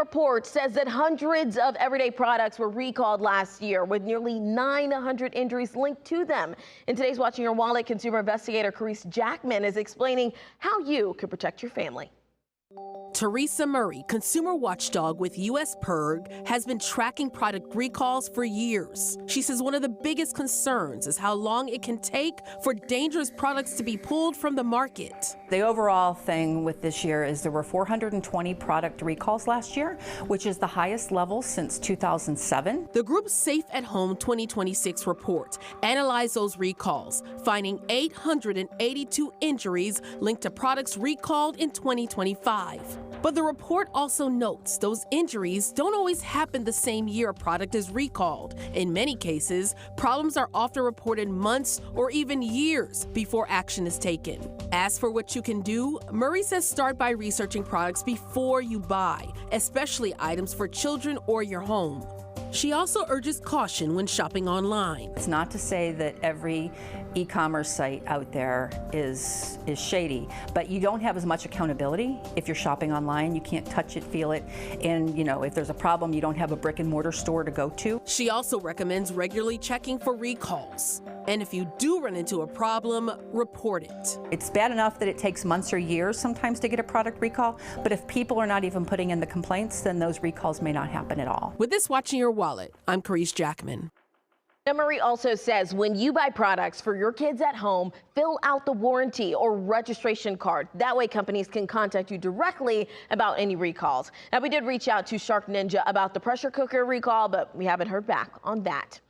Report says that hundreds of everyday products were recalled last year, with nearly 900 injuries linked to them. In today's Watching Your Wallet, consumer investigator Carice Jackman is explaining how you can protect your family. Teresa Murray, consumer watchdog with U.S. PIRG, has been tracking product recalls for years. She says one of the biggest concerns is how long it can take for dangerous products to be pulled from the market. The overall thing with this year is there were 420 product recalls last year, which is the highest level since 2007. The group's Safe at Home 2026 report analyzed those recalls, finding 882 injuries linked to products recalled in 2025. But the report also notes those injuries don't always happen the same year a product is recalled. In many cases, problems are often reported months or even years before action is taken. As for what you can do, Murray says start by researching products before you buy, especially items for children or your home. She also urges caution when shopping online. It's not to say that every e-commerce site out there is shady, but you don't have as much accountability if you're shopping online. You can't touch it, feel it, and if there's a problem, you don't have a brick and mortar store to go to. She also recommends regularly checking for recalls. And if you do run into a problem, report it. It's bad enough that it takes months or years sometimes to get a product recall, but if people are not even putting in the complaints, then those recalls may not happen at all. With this Watching Your Wallet, I'm Carice Jackman. Murray also says when you buy products for your kids at home, fill out the warranty or registration card. That way companies can contact you directly about any recalls. Now, we did reach out to Shark Ninja about the pressure cooker recall, but we haven't heard back on that.